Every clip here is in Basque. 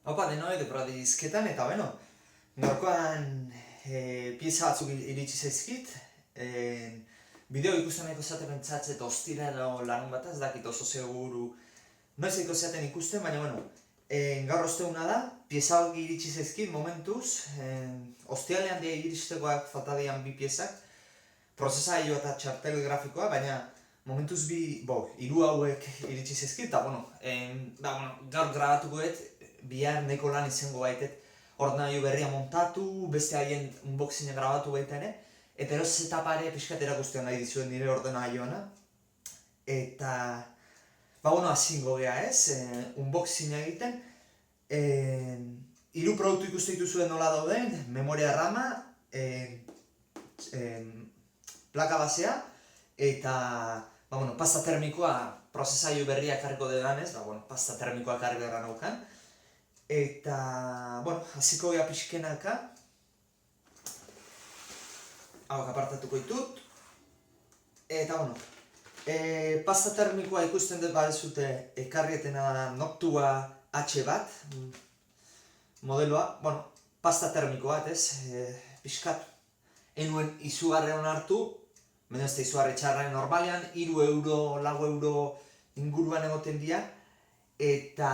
Opa, denoi, deporati dizketan, eta bueno, gaurkoan pieza batzuk iritsi zaizkit. Bideo ikusten nahiko zate pentsatzet ostira edo larun bat, ez dakit oso seguru noiz nahiko zaten ikusten, baina bueno, gaur osteuna da, pieza hori iritsi zaizkit momentuz, ostialean dira iristekoak falta dian bi piezak, prozesaio eta txartel grafikoa, baina momentuz hiru hauek iritsi zaizkit, eta gaur grabatukoet, bihar nahiko lan izango baitet ordenagailu berria montatu, beste haien unboxinga grabatu baita ere, eta eroz etapare pixkat erakustean nahi dizuen nire ordenagailuana. Eta, hazingo gea ez, unboxinga egiten. Hiru produktu ikuste dituzuen nola dauden, memoria rama, plaka basea, eta pasta termikoa prozesailu berria ekarriko dedanez, pasta termikoa ekarri beharra naukan. Eta, hasiko gea pixkenaka. Hauak apartatuko ditut. Eta, pasta termikoa ikusten dut badezute ekarrietena da Noctua H bat modeloa. Pasta termiko bat ez, pixkat enuen izugarren hartu, baina ez da izugarri txarraren normalean, 3 euro, 4 euro inguruan egoten dira, eta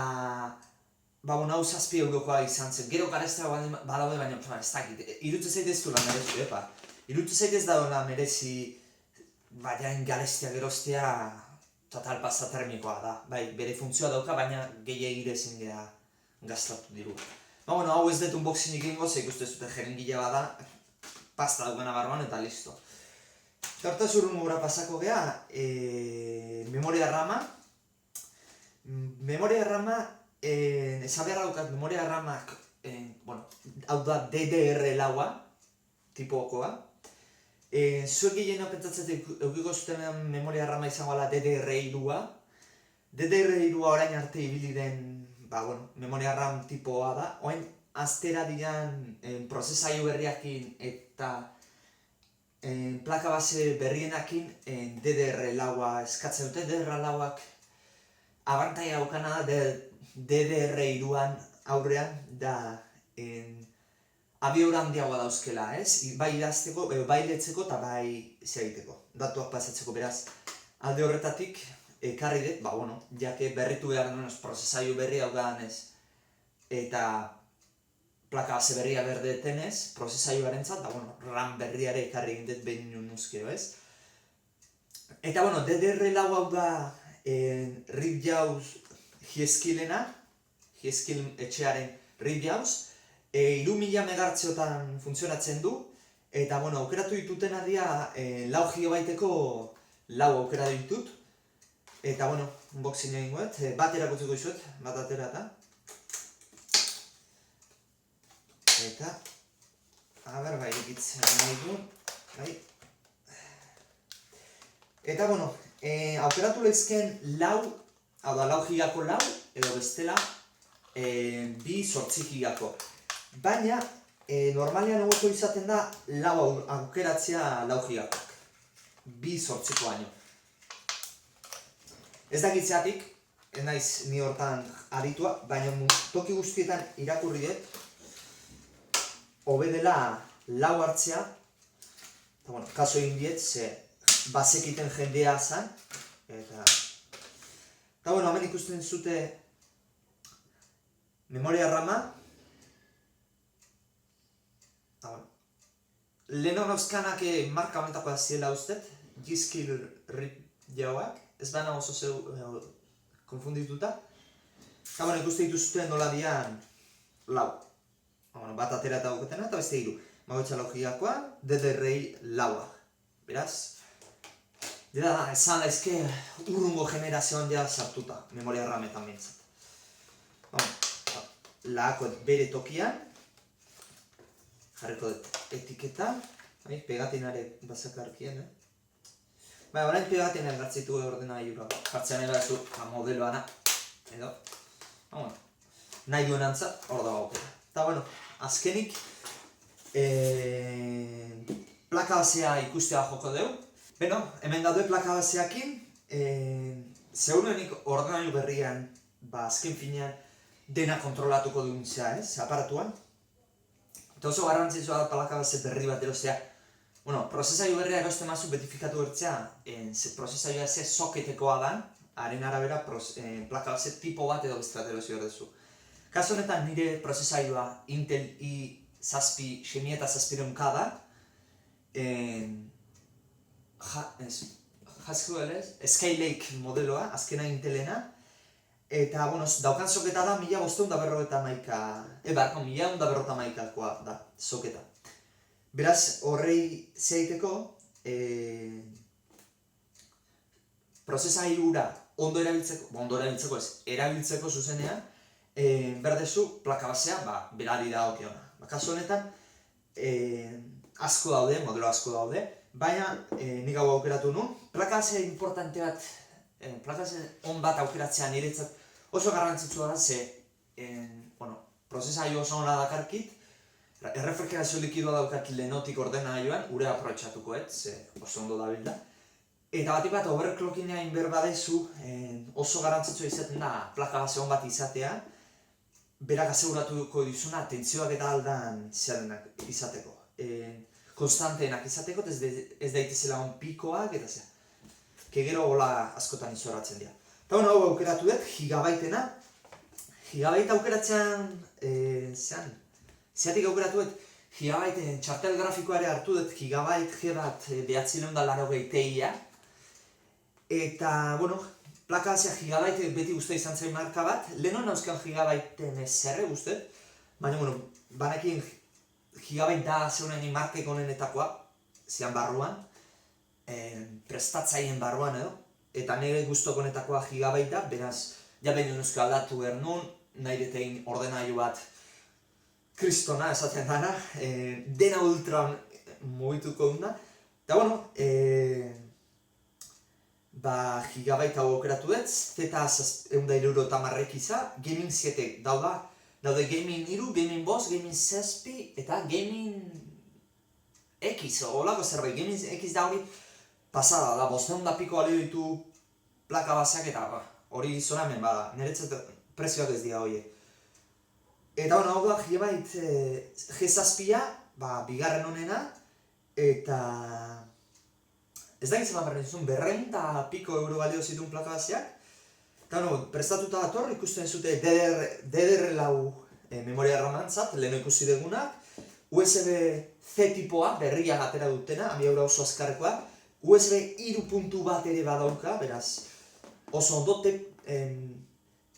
hau 7 eurokoa izan zen. Gero gareztea badaude, baina ez dakit, irutu zaitez duela merezi, irutu zaitez dagoela merezi, baina gareztea geroztea total pasta termikoa da. Bai, bere funtzioa dauka, baina gehiagire ezin geha gaztatu diru. Hau ez dut unboxing egingo, ze ikustu ez dute jeringila bada, pasta daukena barruan eta listo. Hortaz urrun gura pasako geha, memoria rama. Memoria rama, esan beharra daukat memoria ramak, hau da DDR4 tipokoa. Zuek gehiena pentsatzete eukiko zuten memoria rama izango ala DDR3a. DDR3a orain arte ibili den memoria RAM tipoa da. Oain aztera dian prozesailu berriakin eta plaka base berrienakin DDR4a eskatzen dute. DDR4ak abantaia daukana da DDR3an aurrean da abiora handiagoa dauzkela, ez? Bai idazteko, bai letzeko eta bai egiteko, datuak pasatzeko, beraz. Alde horretatik, ekarri dut, jake berritu behar denez prozesailu berria daukadan ez, eta plaka base berria berdetenez, prozesailuaren zat, RAM berriare ekarri egin dut behin nuzkeo, ez? Eta, DDR4 hau da RIP jauz Hieskilena, Hieskil etxearen RIP jauz, 3000 megahertziotan funtzionatzen du, eta aukeratu ditutena dira 4 gigabaiteko 4 aukeratu ditut, eta unboxing egingo dut, bat erakutziko izuet, bat atera eta bai ikitzen nahi du, eta aukeratu lehizken 4, hau da 4 gigako 4, edo bestela 2 8 gigako. Baina, normalean egoeko izaten da 4 aukeratzea 4 gigakoak. 2 8ko baino. Ez dakitzeatik, ez naiz ni hortan aditua, baina toki guztietan irakurri dut, hobe dela 4 hartzea, eta kaso egin diet, ze bazekiten jendea zan, eta hemen ikusten zute memoria rama, leheno nauzkanak marka honetakoa ziela ustet, Hieskil RIP jauak, ez baina oso konfundituta. Eta ikusten dituzuten nola dian 4. Bat atera eta guketena eta beste 3. Magotxa 4 gigakoa, DDR4a. Beraz, esan daizke urrungo generazioan dira sartuta, memoria rametan bintzat. Laako bere tokian, jarriko dut etiketa, pegatinare bazakarkien, orain pegatinare gartzitu ordenagiluak, jartzean ega ez du modeloana, edo, nahi duen antzat, hor da gaukera. Eta, azkenik, plaka basea ikustea joko dugu. Hemen daude plaka baseakin, zeurenik ordenagailu berrian, azken finean, dena kontrolatuko duntza, aparatuan. Eta oso garrantzitsua da plaka base berri bat erostea. Prozesailu berria eroste mazu betifikatu bertzea, prozesailua ze soketekoa da, haren arabera plaka base tipo bat edo besterat erosi berdezu. Kasu honetan nire prozesailua Intel i7-6700K da, Skylake modeloa, azkena Intelena, eta, daukan soketa da 1551koa da soketa. Beraz, horrei zeiteko, prozesailura ondo erabiltzeko erabiltzeko zuzenean, berdezu plaka basea, berari da okiona. Kasu honetan, modelo asko daude, baina nik hau aukeratu nun. Plaka base importante bat, plaka base on bat aukeratzea niretzat oso garrantzitsua da, prozesailu oso ona dakarkit, errefrigerazio likidoa daukat lehenotik ordenagailuan, ure aprobetxatuko ze oso ondo dabil da. Eta batik bat overclocking egin behar badezu, oso garrantzitsua izaten da plaka base on bat izatea, berak aseguratuko dizuna tentsioak eta aldan izateko. Konstanteenak izateko, ez daitezela on pikoak eta zea. Gero hola askotan izoratzen dira. Eta hau aukeratu dut, gigabaitena. Gigabaita aukeratzean, zeatik aukeratu dut, gigabaiten txartel grafikoare hartu dut gigabait G1 980 Ti-a. Eta, plaka basea gigabaite beti uste izan zain marka bat. Lehenon nauzkan gigabaiten zerre uste, baina, banekin gigabait da zeunen markek honenetakoa, zean barruan, prestatzaien barruan edo, eta nire guztoko honetakoa gigabait da, beraz, ja behin nuzko aldatu behar nun, nahi detein ordenailu bat kristona esaten dana, dena ultran mugituko duna, eta gigabait hau aukeratu dut, Z160 iza, Gaming 7 daude Gaming 3, Gaming 5, Gaming 6 eta Gaming X, holako zerbait, Gaming X da hori pasada da, 500 piko balio ditu plaka baseak eta hori zora hemen bada, niretzat prezioak ez dira horiek. Eta hau da, gigabait G7-a, bigarren honena, eta ez da gizema berren zuen, 200 piko euro balio zituen plaka baseak. Eta prestatuta dator, ikusten zute DDR4 memoria ramantzat, leheno ikusi degunak, USB-C tipoa, berriak atera dutena, abiaura oso azkarrekoa, USB 3.1 ere badauka, beraz, oso ondo,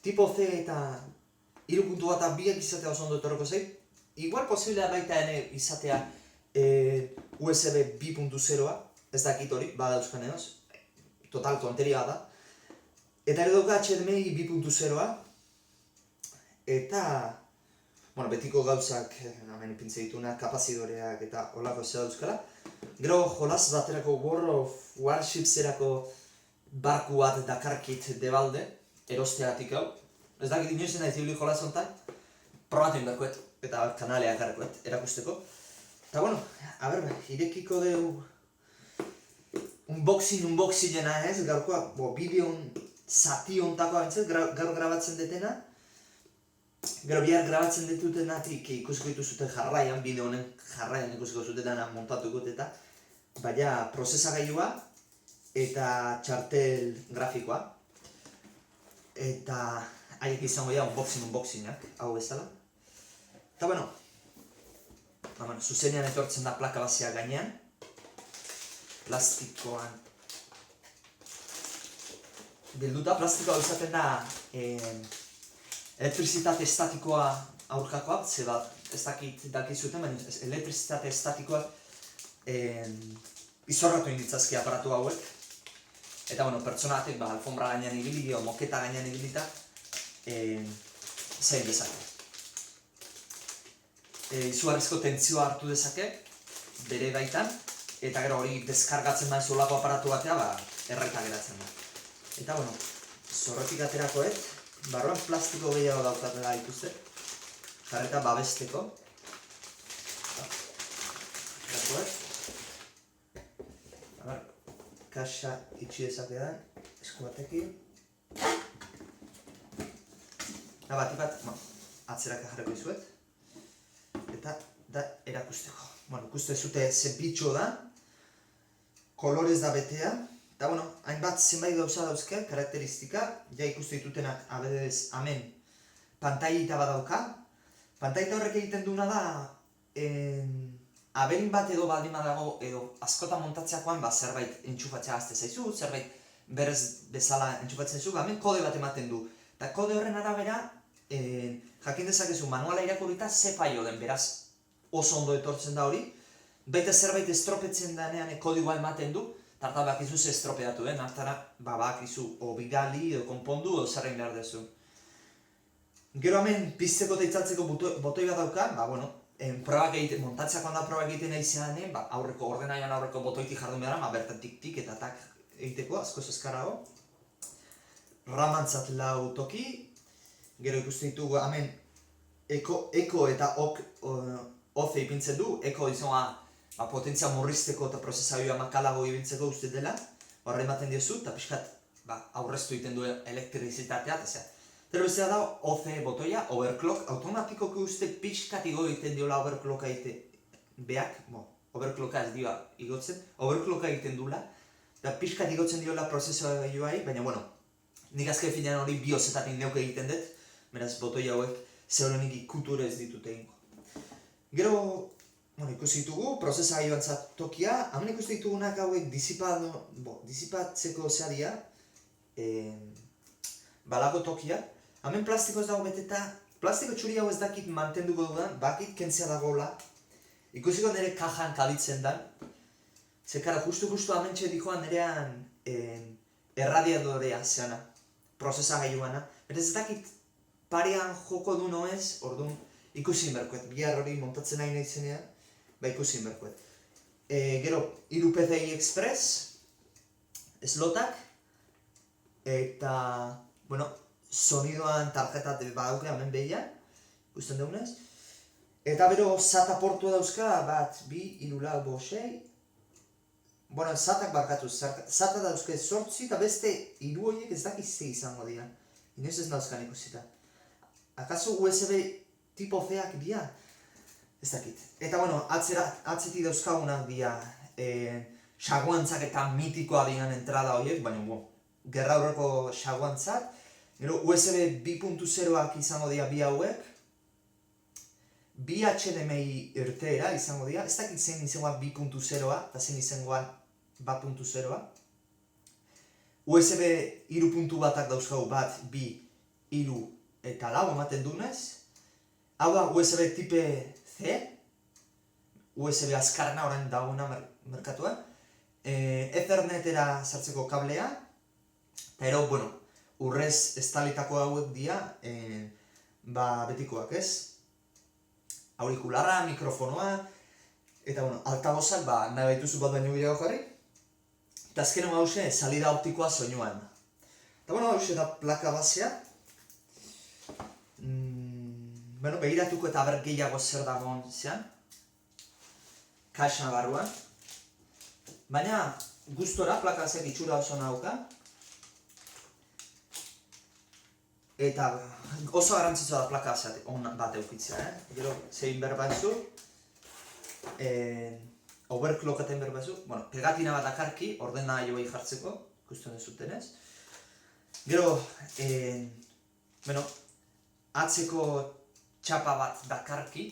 tipo C eta 3.1 biak izatea oso ondo etorreko zeit. Igual posiblea baita ere izatea USB 2.0a, ez dakit hori, badauzkan edoz, total tonteria da. Eta ere dauka HDMI 2.0a, eta, betiko gauzak, hemen ipintze ditunak, kapazidoreak eta holako zera dauzkala. Gero jolaz baterako World of Warships-erako barku bat dakarkit debalde, erosteatik hau. Ez dakit inoizen nahi zibili jolaz ontan, probatu inberkoet, eta kanalea ekarrekoet, erakusteko. Eta irekiko dugu unboxingena ez, gaurkoa, bideon zati ontakoa bintzat, gaur grabatzen detena. Gero bihar grabatzen ditutenatik ikusiko dituzute jarraian, bideo honen jarraian ikusiko zutena montatuko eta baina prozesagailua eta txartel grafikoa. Eta haiek izango dira unboxingak, hau bezala. Eta zuzenean etortzen da plaka basea gainean, plastikoan bilduta, plastikoa izaten da elektrizitate estatikoa aurkakoa, ez dakizuten, baina elektrizitate estatikoa izorratu inditzazki aparatu hauek. Eta pertsona batek alfombra gainean ibili, moketa gainean ibilita, zein dezake. Izugarrizko tentzioa hartu dezake, bere baitan, eta gero hori deskargatzen da olako aparatu batea, erraita geratzen da. Eta zorretik aterakoet, barruan plastiko gehiago daukatela ikuste, jarreta babesteko. Kaxa itxi dezakedan, esku batekin. Eta bat, atzeraka jarriko izuet. Eta da erakusteko. Bueno, ikuste zute ze bitxo da. Kolorez da betea. Eta hainbat zenbait gauza dauzke, karakteristika. Ja ikuste ditutenak abedez hemen pantailita badauka. Pantailita horrek egiten duena da aberin bat edo baldin badago edo askotan montatzeakoan zerbait entxufatzea gazte zaizu, zerbait berez bezala entxufatzen zaizu, hemen kode bat ematen du. Eta kode horren arabera, jakin dezakezu manuala irakurrita ze failo den, beraz oso ondo etortzen da hori. Baita zerbait estropetzen denean kodigoa ematen du, eta bakizu ze estropeatu den, hartara bakizu o bidali edo konpondu edo zerrein behar dezu. Gero hemen pizteko eta itzaltzeko botoi bat dauka, probak egiten, montatzeakoan da probak egiten nahi zeanen, aurreko ordenaian aurreko botoitik jardun behar, bertan tik-tik eta tak egiteko, askoz eskarago. Ramantzat lau toki, gero ikusten ditugu hemen eko eta oze ipintzen du, eko izango potentzia murrizteko eta prozesaioa makalago ibiltzeko uste dela, horre ematen diozu, eta pixkat aurreztu egiten du elektrizitatea, eta zera. Pero bezala da, OC botoia, overclock, automatikoki uste pixkat igo egiten diola overclocka beak, overclocka ez dioa igotzen, overclocka egiten duela, eta pixkat igotzen diola prozesoa gaiuai, baina nik azken finean hori biozetatik neuke egiten dut, beraz botoi hauek zeurenik ikuture ez ditut egingo. Gero, ikusi ditugu, prozesa gaioantzat tokia, hemen ikusi ditugunak hauek disipatzeko zeadia, balago tokia. Hemen plastiko ez dago beteta, plastiko txuri hau ez dakit mantenduko dudan, bakit kentzea dagoela. Ikusiko nire kajan kabitzen dan. Zekara, justu hemen txedikoan nirean erradiadorea zeana, prozesa gaioana. Berez ez dakit parean joko du noez, orduan ikusi inberkoet. Bihar hori montatzen nahi nahi zenean, ikusi inberkoet. Gero, 3 PCI Express, slotak, eta, sonidoan tarjeta badauke hemen behian, ikusten dugunez. Eta bero SATA portua dauzka, 1, 2, 3, 4, 5, SATak barkatu, SATA dauzke 8 eta beste 3 horiek ez dakizte izango dira. Inoiz ez dauzkan ikusita. Akaso USB tipo C-ak dira? Ez dakit. Eta atzetik dauzkagunak dira xaguantzak eta mitikoa dian entrada horiek, baina gerra aurreko xaguantzak. Gero USB 2.0ak izango dira bi hauek. Bi HDMI irteera izango dira. Ez dakit zein izangoa 2.0a eta zein izangoa 2.0a. USB 3.1ak dauzkagu 1, 2, 3 eta 4 ematen dunez. Hau da USB tipe C. USB azkarna orain dagoena merkatuan. Ethernetera sartzeko kablea. Eta ero, urrez estalitako hauek dira, betikoak ez. Aurikularra, mikrofonoa, eta altabozak nahi baituzu bat baino gehiago jarri. Eta azkenen hause, salida optikoa soinuan. Eta hause da plaka basea. Begiratuko eta ber gehiago zer dagoen zean. Kaxa barruan. Baina, gustora plaka baseak itxura oso nauka. Eta oso garrantzitsua da plaka bat eukitzea, Gero, zein behar batzu, overclockaten behar batzu, pegatina bat dakarki, ordenagailuei jartzeko, ikusten dezutenez. Gero, atzeko txapa bat dakarki,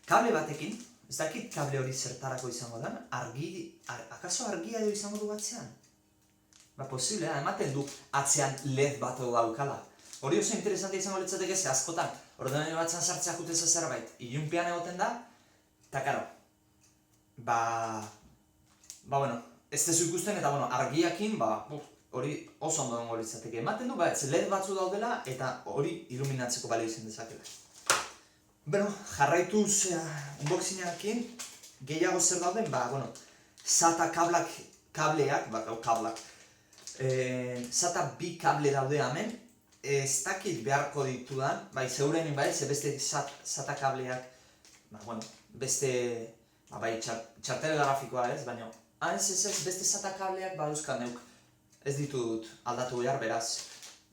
kable batekin, ez dakit kable hori zertarako izango den, akaso argia edo izango du batzean? Posible, ematen du atzean LED bat edo daukala. Hori oso interesante izango litzateke ze askotan, ordenagailu batean sartzea juteza zerbait, ilunpean egoten da, eta karo, ez dezu ikusten eta argiakin, hori oso ondo dengo litzateke. Ematen du, LED batzu daudela eta hori iluminatzeko balio izan dezakela. Jarraituz unboxingarekin, gehiago zer dauden, SATA kableak, SATA bi kable daude hemen, ez dakit beharko ditudan, zeurenin ze beste SATA kableak, beste, txartel grafikoa ez, baina, ez, beste SATA kableak baduzkan neuk, ez ditut aldatu behar, beraz,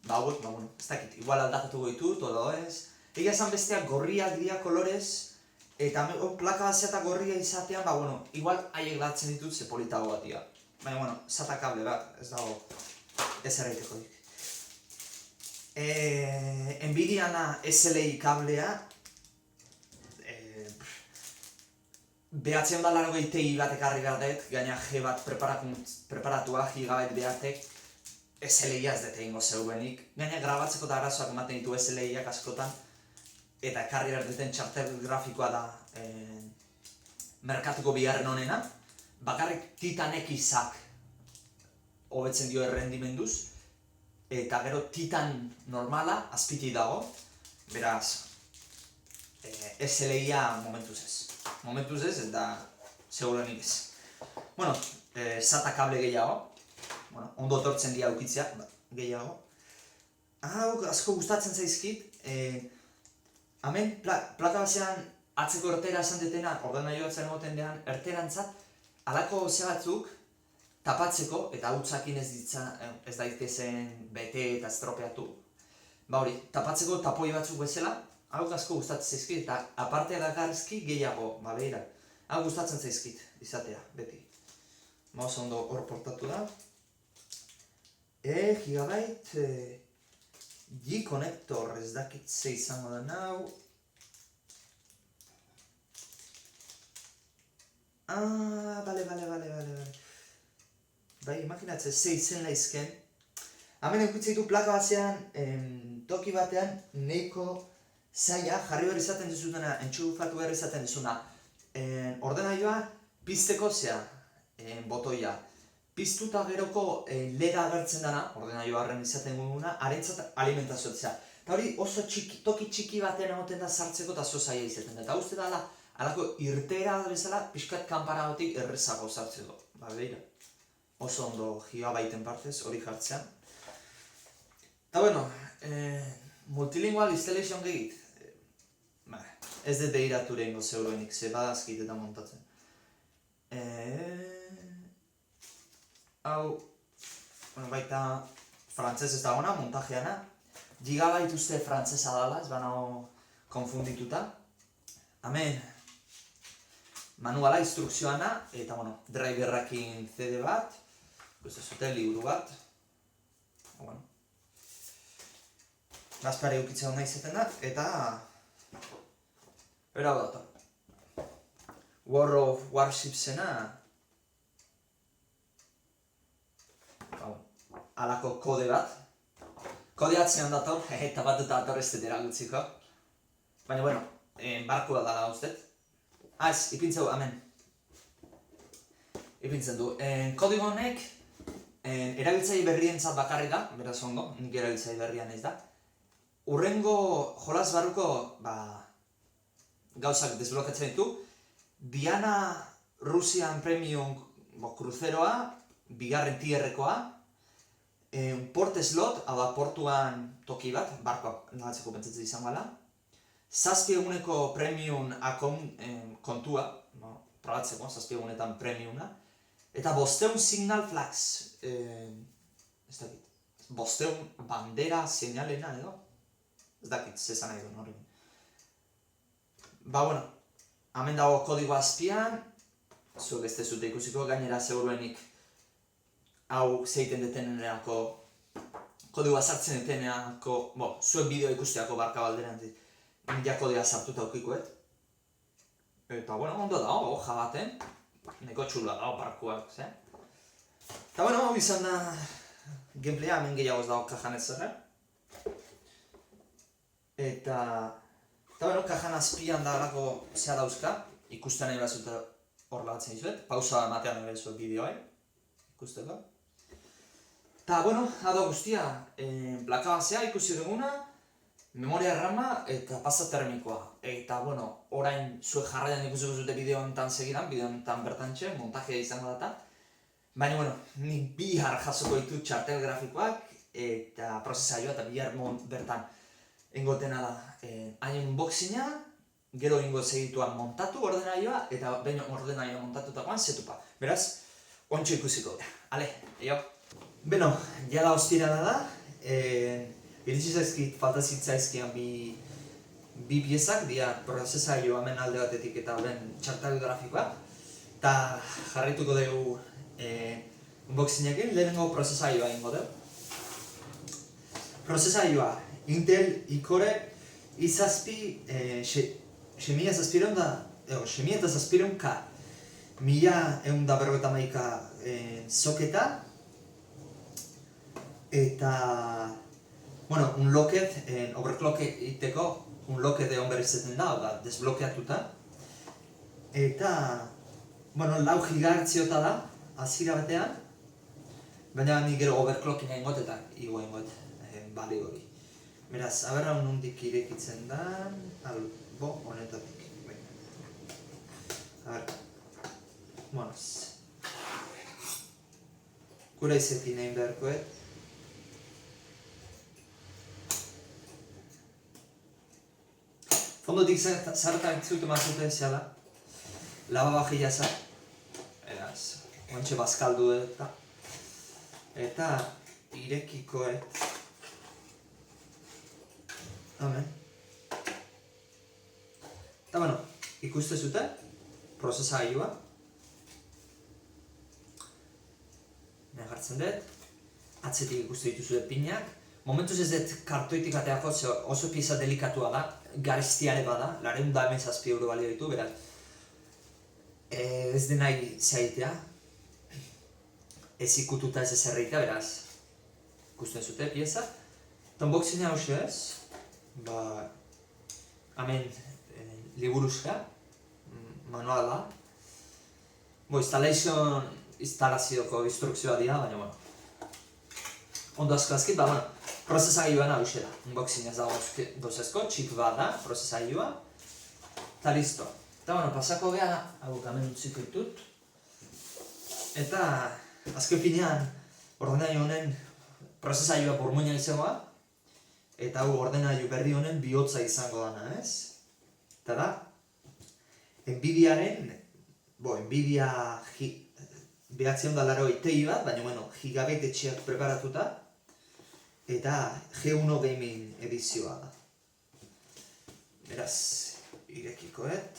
hauek, bueno, ez dakit, igual aldakatuko ditut, edo ez. Egia esan besteak gorriak dira kolorez, eta plaka bat zeta gorria izatean, bueno, igual haiek datzen ditut ze politago bat dira. Baina, bueno, SATA kable bat, ez dago ez erraiteko dik. Nvidia SLI kablea, behatzen da largo Ti bat ekarri behar dut, gaina G bat preparatua, gigabyte behatek, SLI-a ez dut egingo zeugenik. Gaina grabatzeko da arazoak ematen ditu SLI-ak askotan, eta ekarri behar duten txartel grafikoa da merkatuko bigarren honena. Bakarrik Titan X-ak hobetzen dio errendimenduz, eta gero Titan normala azpiti dago, beraz SLI-a momentuz ez. Momentuz ez, eta segurenik ez. Bueno, SATA kable gehiago, bueno, ondo etortzen dira ukitzea, gehiago. Hau asko gustatzen zaizkit, hemen plaka basean atzeko ertera esan detena, ordenagailuak zen egoten dean, erterantzat, halako batzuk tapatzeko, eta hutsakin ez daitezen bete eta estropeatu. Ba hori, tapatzeko tapoi batzuk bezala, hau asko gustatzen zaizkit, eta aparte dakarrizki gehiago, begira. Hau gustatzen zaizkit, izatea, beti. Oso ondo hor portatu da. Gigabyte G-Connector, ez dakit ze izango da nau. Bale. Bai, imaginatzen ze izen laizken. Hemen eukitzen ditu plaka batean, toki batean, nahiko zaila, jarri behar izaten dizutena, entxufatu behar izaten dizuna. Ordenailua pizteko zea, botoia. Piztuta geroko leda agertzen dana, ordenailua harren izaten guguna, harentzat alimentazioa. Eta hori oso toki txiki batean egoten da sartzeko eta oso zaila izaten da. Eta uste da, halako irteera bezala, pixkat kanparagotik errezago sartzeko. Begira, oso ondo gigabyten partez hori jartzean. Eta bueno, multilingual installation gate. Ez dut behiratu lehenko zeuroenik, ze badazkit eta montatzen. Hau, baita frantzez ez dagoena, montajeana. Gigabyte uste frantzesa dala, ez banago konfundituta. Hemen, manuala, instrukzioana, eta driverrakin CD bat, zuten liburu bat. Gazpare eukitzen hona izaten da, eta bera bat. War of Warshipsena halako kode bat. Kode atzean dator, eta bat eta dator ez dut eragutziko. Baina, barkua dala ustet. Ez, ipintzeu, hemen. Ipintzen du. Kodigo honek erabiltzaile berrientzat bakarrik da, beraz ondo, nik erabiltzaile berrian ez da. Urrengo jolas barruko gauzak desblokatzen ditu. Diana Russian Premium kruzeroa, bigarren tierrekoa, port slot, hau da portuan toki bat, barkoak nagatzeko pentsatzen izan gala. 7 eguneko premium kontua, probatzeko, 7 egunetan premiuma. Eta 500 signal flags, ez dakit, 500 bandera seinalena edo, ez dakit, zezan nahi duen horrekin. Hemen dago kodigo azpian, zuek ez dezute ikusiko, gainera seguruenik hau zeiten detenenerako, kodigoa sartzen detenenerako, zuek bideo ikusteako barka balderan dit, ja kodea sartuta aukikoet. Eta, ondo dago, hoja baten, neko txulua dago barkuak, ze? Eta, hau izan da gameplaya, hemen gehiagoz dago kajan ez zerra. Eta, kajan azpian da alako zea dauzka, ikusten nahi bazuta hor lagatzen dizuet, pausa ematean nahi bezuet bideoa, ikusteko. Eta, hau guztia, plaka basea ikusi duguna, memoria rama eta pasta termikoa. Eta, orain zuek jarraian ikusiko zute bideo honetan segidan, bideo honetan bertantxe, montajea izango data. Baina, nik bihar jasoko ditut txartel grafikoak eta prozesaioa eta bihar bertan engotena da hain unboxinga, gero ingo segituan montatu ordenaioa eta behin ordenaioa montatutakoan setupa. Beraz, ontsu ikusiko dute. Ale, eio! Beno, jala ostirala da, iritsi zaizkit falta zitzaizkian bi piezak, dira prozesailu hemen alde batetik eta horren txartel grafikoa. Eta jarraituko dugu unboxingekin, lehenengo prozesailua ingo dugu. Prozesailua Intel i-Core i7 6700K 1151 soketa eta un locket, overclock egiteko un locket egon behar izaten da, desblokeatuta. Eta 4 GHz da, hasiera batean, baina ni gero overclocking egingot eta igo egingot bali hori. Beraz, aberra nondik irekitzen da, albo honetatik. Gura izetin egin beharkoet. Fondotik zartak zuten mazute zela, lavabajilla za, eraz, ontsa bazkaldu eta irekikoet. Amen. Eta ikuste zute, prozesailua. Nire jartzen dut, atzetik ikuste dituzue pinak. Momentuz ez dut kartoitik ateako oso pieza delikatua da, garestiare bada, 417 euro balio ditu, beraz. Ez den nahi zaitea, ez ikututa ez ezerreitea, beraz. Ikusten zute pieza. Eta unboxinga hauxe ez, hemen liburuzka, manuala. Instalazioko instrukzioa dira, baina ondo asko azkit, prozesailua hauxe da. Unboxinga ez da dozezko, txip bat da, prozesailua. Eta listo. Eta pasako geha, hau hemen utziko ditut. Eta azken finean, ordenagailu honen prozesailua burmuina izangoa. Eta hau ordenagailu berri honen bihotza izango dana, ez? Eta da, Nvidiaren, Nvidia 980 Ti bat, baina Gigabit etxeak preparatuta. Eta G1 Gaming edizioa da. Beraz, irekikoet,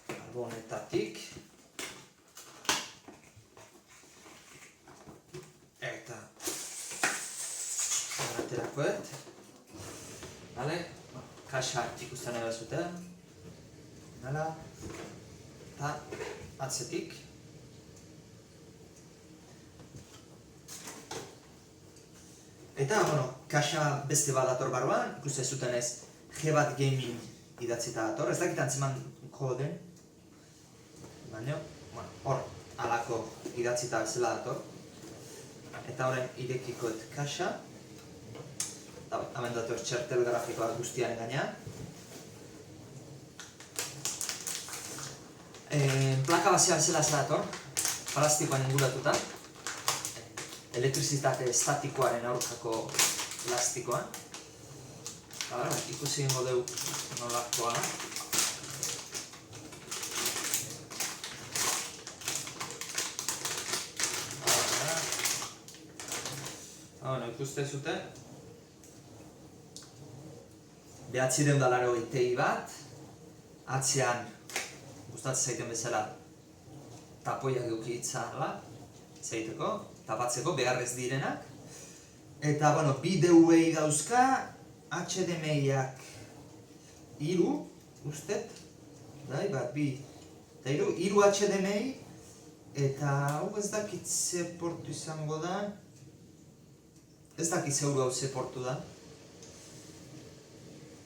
albo honetatik. Eta aterakoet. Kaxa ikusten ere zuten. Eta atzetik. Eta, kaxa beste bat dator barruan, ikusten zuten ez G1 Gaming idatzita dator, ez dakit antzeman koden, baina, hor, alako idatzita bezala dator. Eta horren irekikoet kaxa, hemen dator txartel grafikoa guztiaren gaina. Plaka bazea bezala dator, plastikoan inguratuta. Elektrizitate estatikoaren aurkako plastikoan. Ikusi egingo dugu nolakoa. Ikusten zuten. 980 Ti bat. Atzean, gustatzen zaiten bezala, tapoiak eukitzarla, zaiteko. Tapatzeko, beharrez direnak. Eta, bi DVI dauzka, HDMI-ak 3, ustet. Bi eta 3 HDMI. Eta, hau ez dakit ze portu izango da. Ez dakit zeuru hau ze portu da.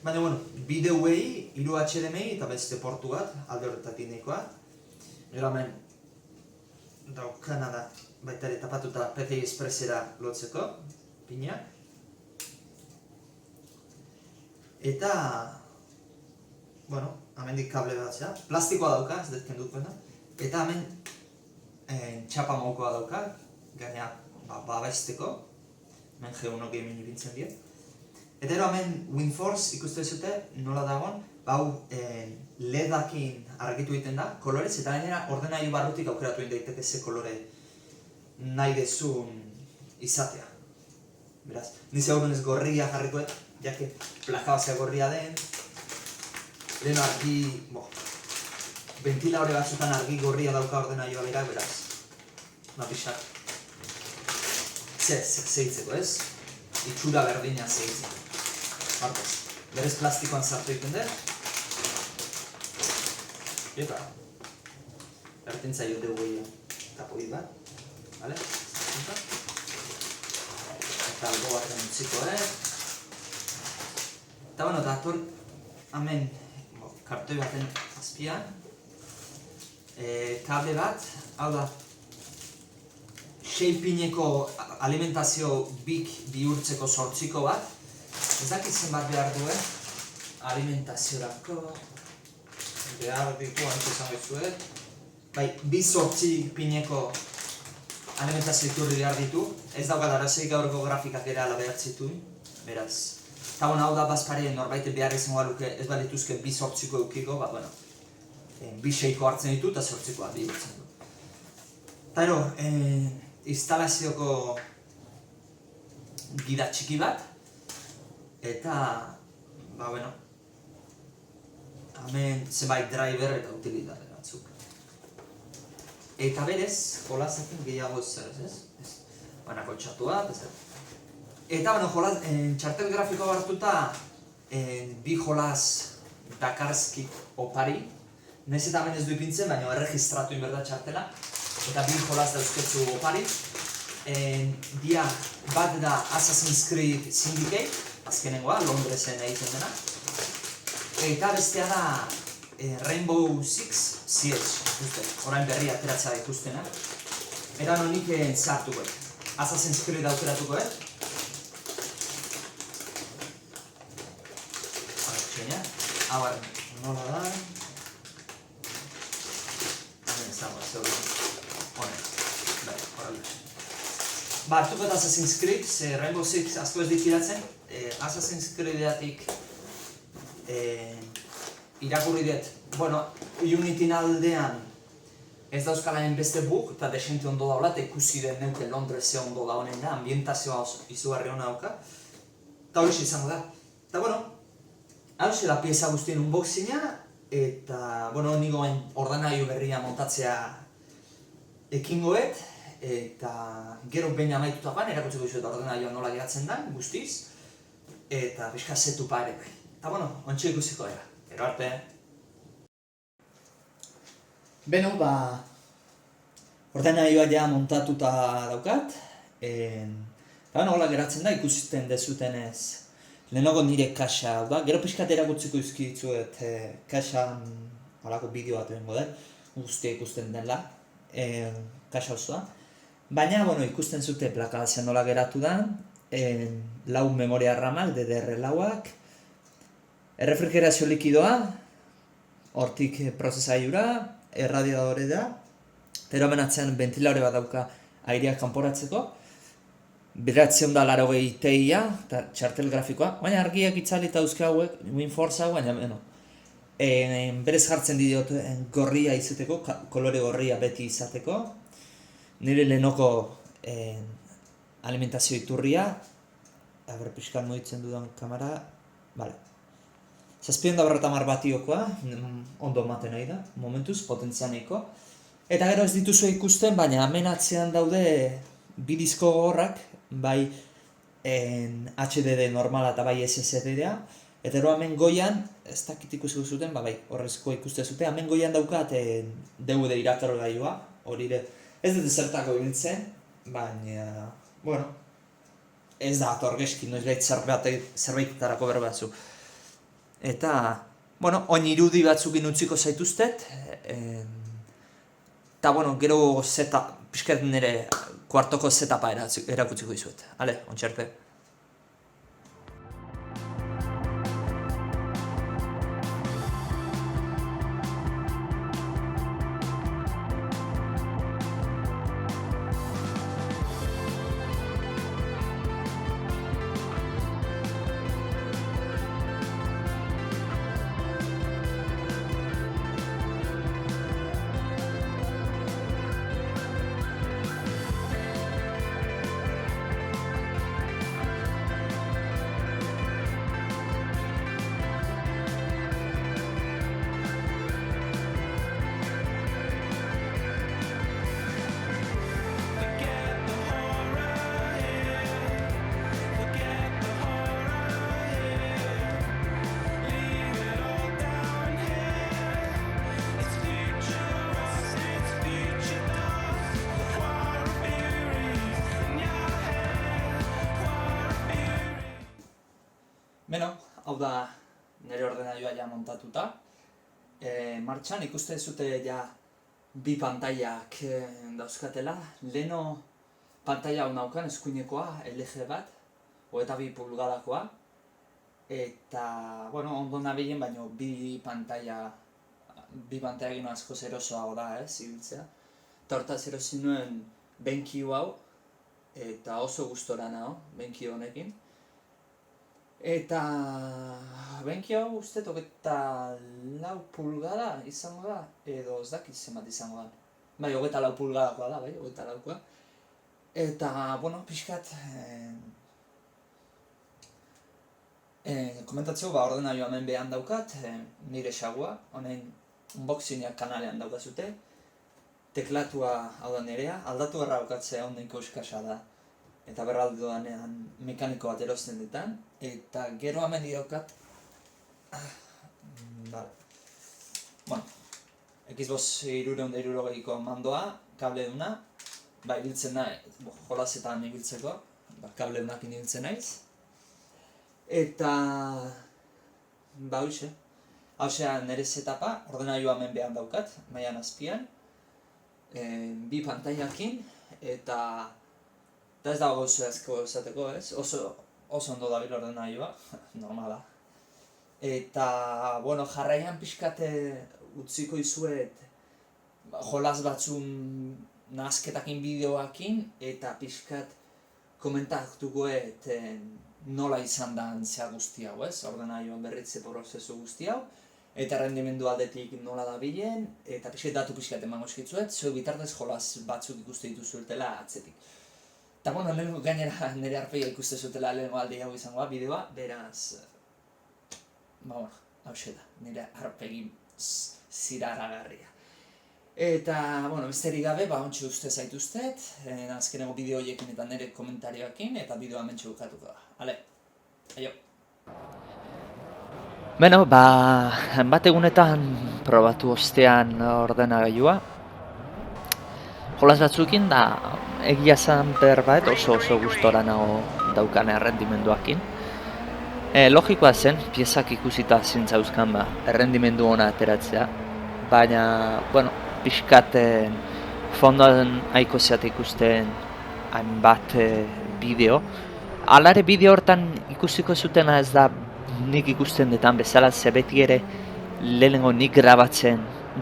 Baina, bi DVI, 3 HDMI eta beste portu bat, alde horretatik nahikoa. Gero hemen, daukana da. Baita ere tapatuta PCI Expressera lotzeko, pinak. Eta, hemendik kable bat, plastikoa dauka, ez dut kenduko da. Eta hemen txapa mokoa dauka, gaina babesteko, hemen G1 Gaming ibintzen dira. Eta ero hemen WindForce ikusten zute nola dagoen, LED-akin argitu egiten da, kolorez, eta gainera ordenagailu barrutik aukeratu egin daiteke ze kolore nahi dezun izatea. beraz, niz egon ez gorria jarrikoet, jake plakabazia gorria den, lehen argi, ventiladore batzutan argi gorria dauka ordenaioa berak, beraz, pixak, segitzeko, ez? Itxura berdina segitzeko. Barkoz, berez plastikoan sartu egiten dut. Eta, bertintza jo dugu tapoi bat, bale? Eta albo baten utziko, Eta, dator, hemen, kartoi baten azpian, kable bat, hau da, 6 pineko alimentazio bihurtzeko 8 bat, ez dakit zenbat behar duen, alimentaziorako, behar ditu, hantu izango izuet, bai, 2 pineko alimentazio iturri behar ditu, ez daukat arazoik gaurko grafikak ere ala behatzitu, beraz. Eta hau da bazpare norbait behar izango luke ez balituzke 2 eukiko, 2 6ko hartzen ditu eta 8koa bihurtzen du. Eta ero, instalazioko gida txiki bat, eta, hemen zenbait driver eta utilitate batzuk. Eta berez, jolazekin gehiago ez? Banako txatu bat, ez? Eta, txartel grafiko hartuta, 2 jolas dakarzkit opari, nahiz eta hemen ez du ipintzen, baina erregistratu inberda txartela, eta 2 jolas dauzketzu opari. Dia bat da Assassin's Creed Syndicate, azkenengoa, Londresen egiten dena. Eta bestea da Rainbow Six Siege, orain berri ateratzea ikustena. Eta nik zartuko, Assassin's Creed aukeratuko, Hau, nola da? Hemen izango, honek, horrela. Hartuko eta Assassin's Creed, Rainbow Six asko ez ditiratzen, Assassin's Creed-eatik irakurri dut, Unity aldean ez dauzkalaen beste bug, eta desente ondo daula, eta ikusi den neuke Londrese ondo da honen da, ambientazioa izugarri hona dauka, eta hori izango da. Eta hau da pieza guztien unboxinga, eta nigoen ordenagailu berria montatzea ekingoet, eta gero behin amaituta ban, erakutzeko izuet ordenailua nola geratzen da, guztiz, eta pixka setupa ere bai. Eta ontsi ikusiko era, ero arte. Beno, ordenailua ja montatuta daukat, eta hola geratzen da ikusiten dezutenez. Lehenago nire kaxa hau da, gero pixkat erakutziko izkitzuet kaxan holako bideo bat egingo dut, guztia ikusten dela, kaxa osoa. Baina, ikusten zute plakabazia nola geratu da, 4 memoria ramak, DDR4ak, errefrigerazio likidoa, hortik prozesaiura, erradiadore da, eta hemen atzean ventiladore bat dauka airea kanporatzeko, 980 Ti-a, eta txartel grafikoa, baina argiak itzali eta dauzka hauek, WinForce hau, baina berez jartzen diot gorria izateko, kolore gorria beti izateko, nire lehenoko alimentazio iturria, pixkan moitzen dudan kamera, bale. 750 batiokoa, ondo ematen nahi da, momentuz, potentzia nahiko. Eta gero ez dituzu ikusten, baina hemen atzean daude 2 disko gogorrak, bai HDD normala eta bai SSD-a, eta ero hemen goian, ez dakit ikusiko zuten, bai, horrezko ikuste zuten, hemen goian daukat DVD irakurgailua, hori ez dut zertako ibiltzen, baina, ez da atorgeski, noizbait zerbaitetarako berbatzu. Eta, oin irudi batzukin utziko zaituztet, eta, gero pixkat nire kuartoko setapa erakutziko izuet. Ale, ontxarte. da nire ordenagailoa ja montatuta. Martxan ikuste zute ja bi pantailak dauzkatela. Leheno pantaila hau naukan eskuinekoa, LG bat, 22 pulgadakoa. Eta, bueno, ondo nabilen, baina bi pantaila gino asko erosoago da, ibiltzea. Eta hortaz erosi nuen BenQ hau, eta oso gustora nago, BenQ honekin. Eta BenQ hau uste 24 pulgada izango da, edo ez dakit zenbat izango da. Bai, 24 pulgadakoa da, bai, 24koa. Eta, bueno, pixkat, komentatzeko, ordenagailoa hemen behan daukat, nire xagua, honen unboxingiak kanalean daukazute. Teklatua hau da nirea, aldatu berra daukatzea honenko eskasa da. Eta berraldu danean mekaniko bat erosten ditan. Eta gero hemen daukat, bueno, Xbox 360ko mandoa, kable duna, ibiltzen nahi, jolasetan ibiltzeko, kable dunakin ibiltzen naiz. Eta, hoxe, nire setapa, ordenagailoa hemen behan daukat, mailan azpian, bi pantailakin, eta ez dago gauza asko esateko, oso ondo dabil ordenagailoa, normala. Eta, bueno, jarraian pixkat utziko izuet jolas batzun nahazketakin bideoakin, eta pixkat komentatukoet nola izan da zea guzti hau, ordenagailoan berritze prozesu guzti hau, eta rendimendu aldetik nola dabilen, eta datu pixkat emango eskitzuet, zuek bitartez jolas batzuk ikuste dituzuetela atzetik. Eta, bueno, gainera nire arpegia ikuste zutela lehenko aldi hau izangoa bideoa, beraz, hauxe da, nire arpegi ziraragarria. Eta, bueno, besterik gabe, ontsu uste zaituztet, azkeneko bideo horiekin eta nire komentarioekin, eta bideoa mentxu bukatuko da. Ale, aio! Beno, bat egunetan probatu ostean ordenagailua. Jolas batzukin da, egia zan berbait oso gustora nago daukan errendimenduakin. Logikoa zen, piezak ikusita zintzauzkan errendimendu hona ateratzea. Baina, bueno, pixkaten fondoan aiko zeat ikusten hainbat bideo. Alare bideo hortan ikusiko zutena ez da nik ikusten detan bezala, ze beti ere lehenengo nik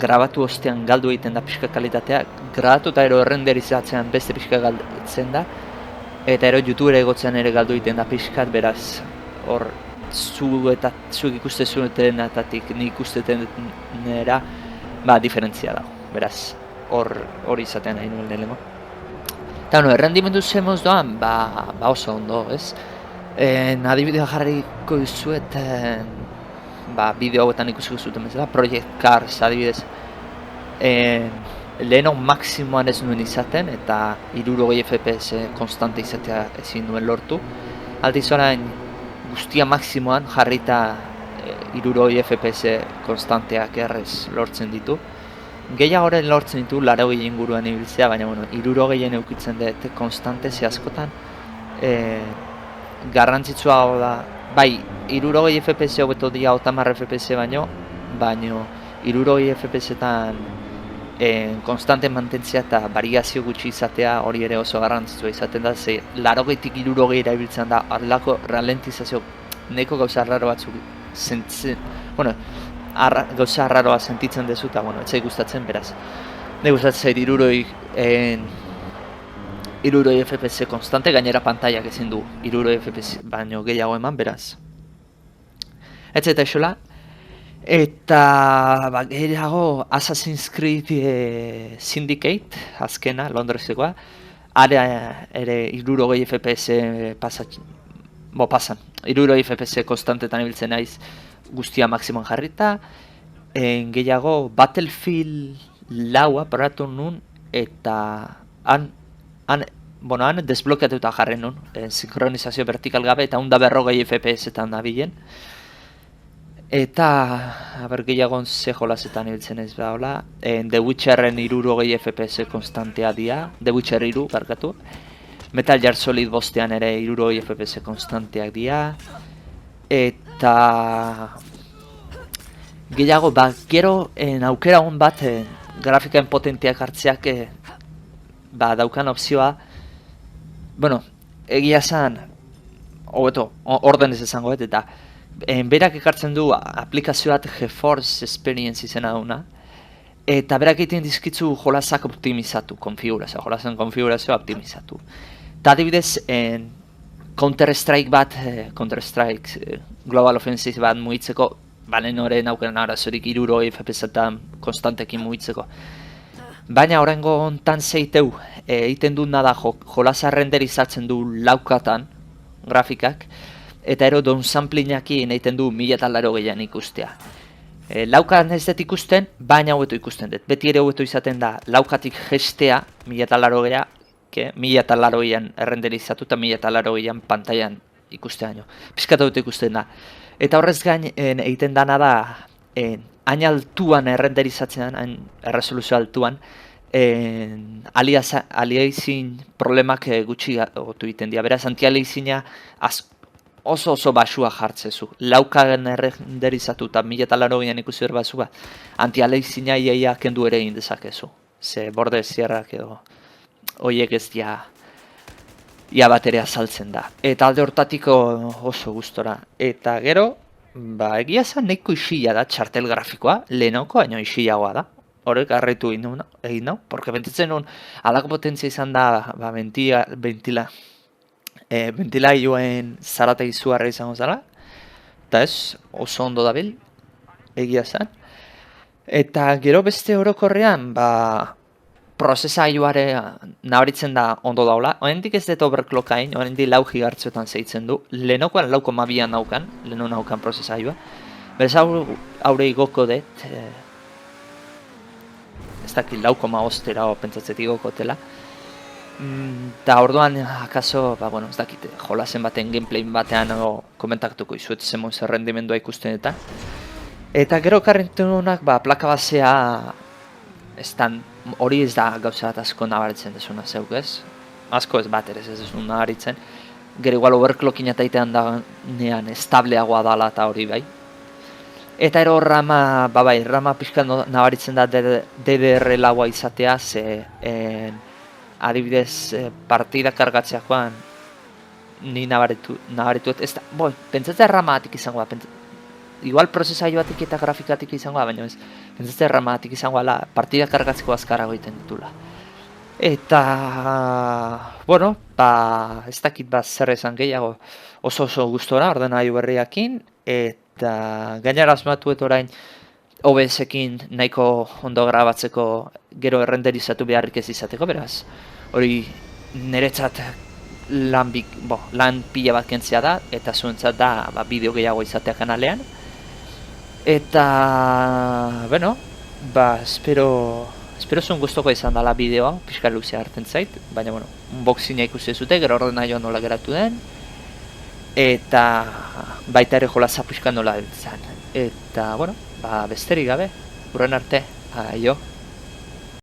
grabatu ostean galdu egiten da pixka kalitatea, grabatu eta ero errenderizatzean beste pixka galtzen da, eta ero YouTubera egotzean ere galdu egiten da pixkat, beraz, hor, zuek ikuste zuetenetatik nik ikustetenera, diferentzia dago, beraz, hori izatean nahi nuen lehenengo. Eta, errendimendu zemoz doan, oso ondo, ez? Adibidea jarriko dizuet, bideo hauetan ikusiko zuten bezala, Project Cars adibidez, leheno maksimoan ez nuen izaten, eta 60 FPS konstante izatea ezin nuen lortu. Aldiz orain guztia maksimoan jarrita 60 FPS konstanteak errez lortzen ditu. Gehiagoren lortzen ditu 80 inguruan ibiltzea, baina 60 eukitzen dut konstante ze askotan. Garrantzitsua da, 60 FPS hobeto dira 80 FPS baino 60 FPS-etan konstante mantentzea eta variazio gutxi izatea hori ere oso garrantzitsua izaten da, ze 80-tik 60 erabiltzen da arlako ralentizazio neko gauza arraro batzuk gauza arraroa sentitzen dezu eta etzai gustatzen beraz. Ne gustatzen 60 FPS konstante, gainera pantaiak ezin du 60 FPS baino gehiago eman, beraz. Eta esola. Eta gehiago Assassin's Creed Syndicate, azkena, Londresekoa. Are ere 60 FPS pasan. 60 FPS konstantetan ibiltzen naiz guztia maksimoan jarrita. Gehiago Battlefield 4 probatu nun eta han desblokeatuta jarri nun, sinkronizazio vertikal gabe eta 140 FPS-etan dabilen. Eta, gehiagon ze jolasetan ibiltzen ez hola. The Witcherren 60 FPS konstantea dira, The Witcher 3, barkatu. Metal Gear Solid 5 ere 60 FPS konstanteak dira. Eta eta gehiago, gero aukera hon bat grafikaen potenteak hartzeak daukan opzioa, bueno, egia esan, hobeto, ordenez esango eta berak ekartzen du aplikazio bat GeForce Experience izena duna, eta berak egiten dizkitzu jolasak optimizatu, jolasen konfigurazioa optimizatu. Eta adibidez, Counter-Strike bat, Counter-Strike Global Offensive bat mugitzeko, balen horren auken arazorik 60 FPS-etan konstantekin mugitzeko. Baina horrengo hontan zeiteu, egiten du nada jolasa renderizatzen du laukatan, grafikak, eta ero downsamplingaki egiten du 1080 ikustea. Laukan ez dut ikusten, baina hobeto ikusten dut. Beti ere hobeto izaten da laukatik gestea 1080 1080an errenderizatu eta 1080an pantailan ikusteaino. Pizkatu dut ikusten da. Eta horrez gain egiten dana da hain altuan errenderizatzen, hain erresoluzio altuan, aliasing problemak gutxi gotu egiten dira. Beraz, anti-aliasina oso basua jartzezu. Laukan errenderizatu eta 1080an ikusi berbazua, anti-aliasina iaia kendu ere egin dezakezu. Ze borde zierrak edo horiek ez dia ia bat ere azaltzen da. Eta alde hortatiko oso gustora. Eta gero, egia zen nahiko isila da txartel grafikoa, lehenoko baino isilagoa da. Horrek harritu egin nau, porque bentitzen nun alako potentzia izan da ventilagioen zarata izugarra izango zala. Eta ez, oso ondo dabil, egia zen. Eta gero beste orokorrean, prozesailuare nabaritzen da ondo daula. Horendik ez dut overclockain, horendik 4 gigahertzoetan zeitzen du. Lehenokoan 4,2an naukan, leheno naukan prozesailua. Berez haure igoko dut, ez dakit 4,5 pentsatzet igoko dela. Eta orduan, akaso, ez dakit, jolasen baten gameplay batean komentaktuko izuet zemon zer rendimendua ikusten eta. Eta gero karrentunak, plaka basea, hori ez da gauza bat asko nabaritzen desuna zeuk ez. Asko ez bat ere ez desun nabaritzen. Gero igual overclocking eta itean da nean estableagoa dala eta hori bai. Eta ero rama, rama pixka nabaritzen da DDR laua izatea, ze adibidez partida kargatzeakoan ni nabaritu ez da, pentsatzea ramatik izango da, igual prozesaioatik eta grafikatik izango da, baina ez, pentsatzea ramatik izango da, partida kargatzeko azkarago egiten ditula. Eta, ez dakit zer esan gehiago oso gustora ordenagailu berriakin, eta gainera asmatuet orain OBS-ekin nahiko ondo grabatzeko gero errenderizatu beharrik ez izateko, beraz. Hori niretzat lan pila bat kentzea da, eta zuentzat da bideo gehiago izatea kanalean. Eta, espero zuen gustoko izan dela bideoa, pixka luzea hartzen zait, baina, unboxinga ikusi zute, gero ordenagailuan nola geratu den, eta baita ere jolasa pixka nola izan. Eta, besterik gabe, urren arte, aio.